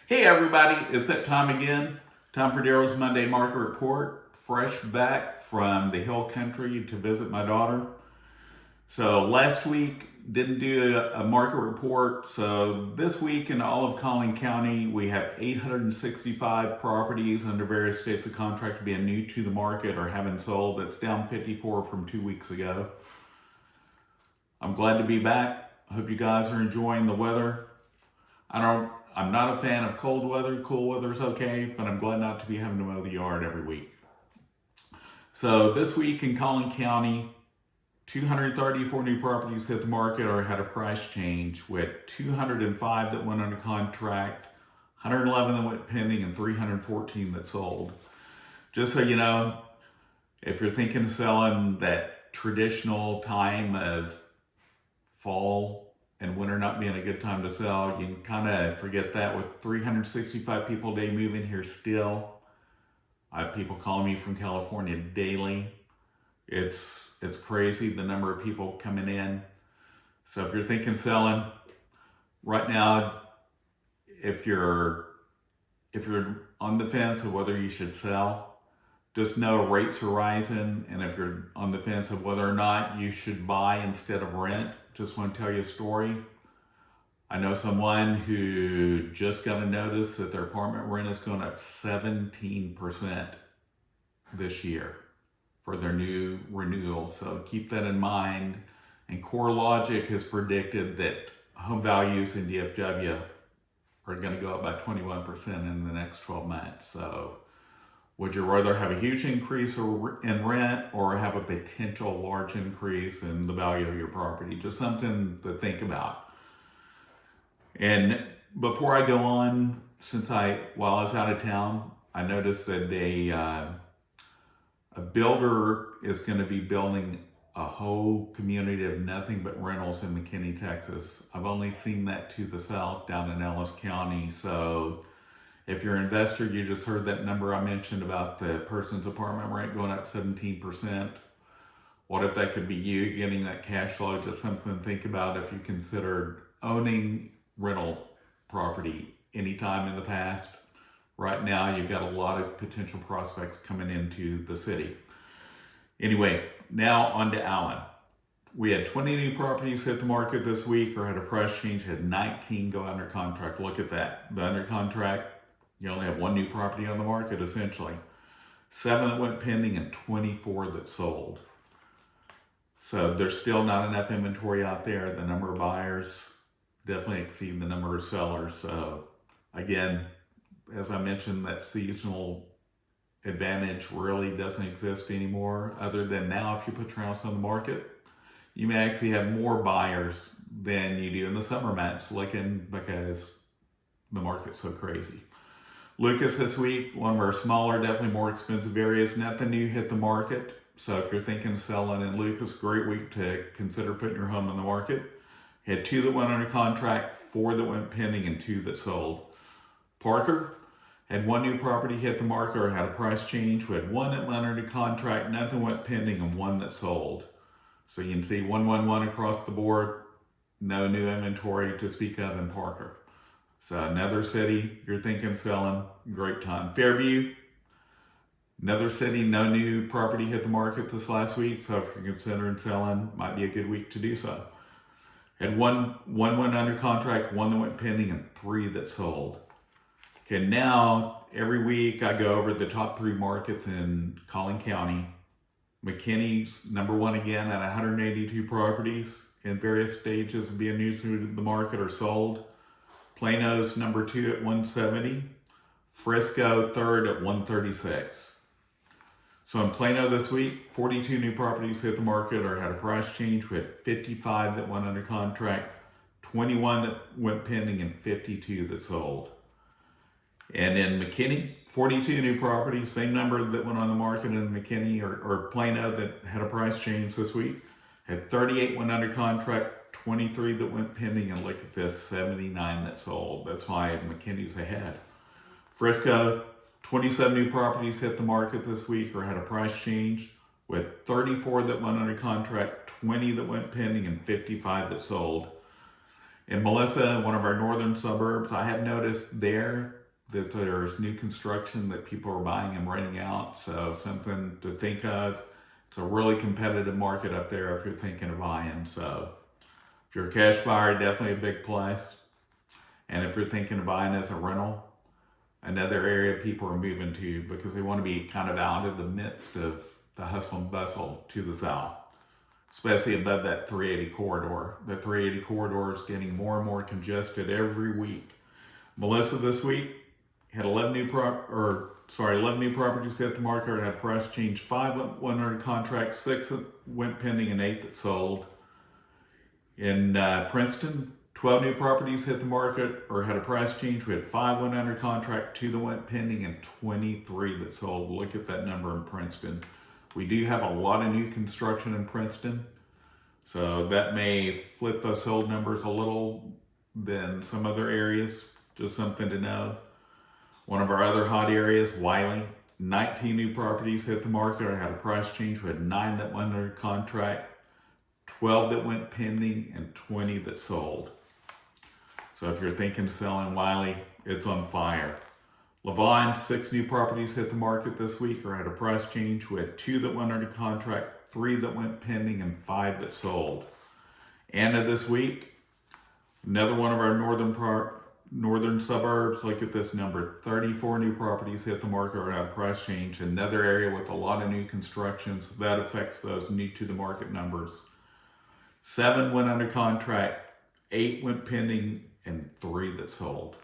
Hey everybody, it's that time again. Time for Darrell's Monday Market Report. Fresh back from the hill country to visit my daughter. So last week didn't do a market report. So this week in all of Collin County, we have 865 properties under various states of contract being new to the market or having sold. That's down 54 from 2 weeks ago. I'm glad to be back. I hope you guys are enjoying the weather. I'm not a fan of cold weather. Cool weather's okay, but I'm glad not to be having to mow the yard every week. So this week in Collin County, 234 new properties hit the market or had a price change, with 205 that went under contract, 111 that went pending, and 314 that sold. Just so you know, if you're thinking of selling that traditional time of fall and winter not being a good time to sell, you can kind of forget that. With 365 people a day moving here still, I have people calling me from California daily. It's crazy the number of people coming in. So if you're thinking selling right now, if you're on the fence of whether you should sell, just know rates are rising, and if you're on the fence of whether or not you should buy instead of rent, just want to tell you a story. I know someone who just got a notice that their apartment rent is going up 17% this year for their new renewal. So keep that in mind. And CoreLogic has predicted that home values in DFW are going to go up by 21% in the next 12 months. So would you rather have a huge increase in rent or have a potential large increase in the value of your property? Just something to think about. And before I go on, while I was out of town, I noticed that a builder is going to be building a whole community of nothing but rentals in McKinney, Texas. I've only seen that to the south down in Ellis County. So if you're an investor, you just heard that number I mentioned about the person's apartment rent going up 17%. What if that could be you getting that cash flow? Just something to think about if you considered owning rental property anytime in the past. Right now, you've got a lot of potential prospects coming into the city. Anyway, now on to Allen. We had 20 new properties hit the market this week or had a price change, had 19 go under contract. Look at that. The under contract, you only have one new property on the market, essentially. 7 that went pending and 24 that sold. So there's still not enough inventory out there. The number of buyers definitely exceed the number of sellers. So again, as I mentioned, that seasonal advantage really doesn't exist anymore, other than now if you put your house on the market, you may actually have more buyers than you do in the summer months looking, because the market's so crazy. Lucas this week, one of our smaller, definitely more expensive areas, nothing new hit the market. So if you're thinking of selling in Lucas, great week to consider putting your home on the market. Had 2 that went under contract, 4 that went pending, and 2 that sold. Parker had 1 new property hit the market or had a price change. We had 1 that went under contract, nothing went pending, and 1 that sold. So you can see 111 across the board, no new inventory to speak of in Parker. So another city you're thinking selling, great time. Fairview, another city, no new property hit the market this last week. So if you're considering selling, might be a good week to do so. Had one went under contract, 1 that went pending, and 3 that sold. Okay, now every week I go over the top 3 markets in Collin County. McKinney's number 1 again at 182 properties in various stages of being new to the market or sold. Plano's number 2 at 170. Frisco 3rd at 136. So in Plano this week, 42 new properties hit the market or had a price change. We had 55 that went under contract, 21 that went pending, and 52 that sold. And in McKinney, 42 new properties, same number that went on the market in McKinney or Plano that had a price change this week. Had 38 went under contract, 23 that went pending, and look at this, 79 that sold. That's why McKinney's ahead. Frisco, 27 new properties hit the market this week or had a price change, with 34 that went under contract, 20 that went pending, and 55 that sold. In Melisa, one of our northern suburbs, I have noticed there that there's new construction that people are buying and renting out. So something to think of. It's a really competitive market up there if you're thinking of buying. So if you're a cash buyer, definitely a big plus. And if you're thinking of buying as a rental, another area people are moving to because they want to be kind of out of the midst of the hustle and bustle to the south, especially above that 380 corridor. The 380 corridor is getting more and more congested every week. Melisa this week had 11 new properties hit the market, had price change. 5 went under contract, 6 went pending, and 8 that sold. In Princeton, 12 new properties hit the market or had a price change. We had 5 went under contract, 2 that went pending, and 23 that sold. Look at that number in Princeton. We do have a lot of new construction in Princeton, so that may flip those sold numbers a little than some other areas. Just something to know. One of our other hot areas, Wylie, 19 new properties hit the market or had a price change. We had 9 that went under contract, 12 that went pending, and 20 that sold. So if you're thinking of selling Wylie, it's on fire. Lavon, 6 new properties hit the market this week or had a price change. We had 2 that went under contract, 3 that went pending, and 5 that sold. Anna this week, another one of our northern suburbs. Look at this number, 34 new properties hit the market or had a price change. Another area with a lot of new constructions, that affects those new to the market numbers. 7 went under contract, 8 went pending, and 3 that sold.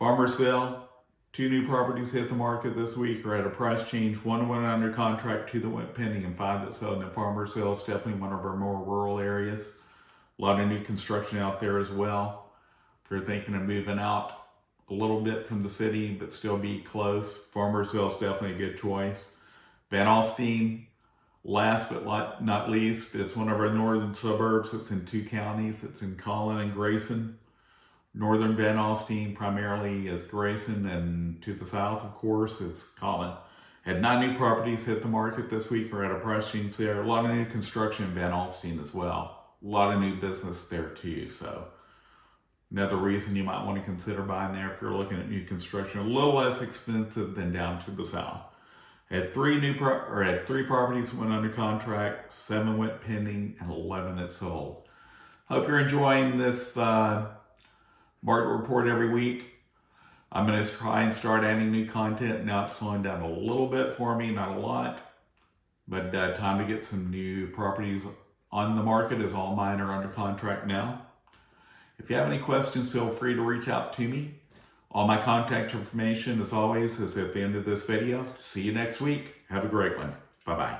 Farmersville, 2 new properties hit the market this week or had a price change. 1 went under contract, 2 that went pending, and 5 that sold. And Farmersville is definitely one of our more rural areas. A lot of new construction out there as well. If you're thinking of moving out a little bit from the city but still be close, Farmersville is definitely a good choice. Van Alstyne, last but not least, it's one of our northern suburbs. It's in 2 counties. It's in Collin and Grayson. Northern Van Alstyne primarily is Grayson, and to the south, of course, is Collin. Had 9 new properties hit the market this week or had a price change there. A lot of new construction in Van Alstyne as well. A lot of new business there too. So another reason you might want to consider buying there if you're looking at new construction. A little less expensive than down to the south. Had 3 properties that went under contract, 7 went pending, and 11 that sold. Hope you're enjoying this market report every week. I'm going to try and start adding new content. Now it's slowing down a little bit for me, not a lot, but time to get some new properties on the market as all mine are under contract now. If you have any questions, feel free to reach out to me. All my contact information, as always, is at the end of this video. See you next week. Have a great one. Bye-bye.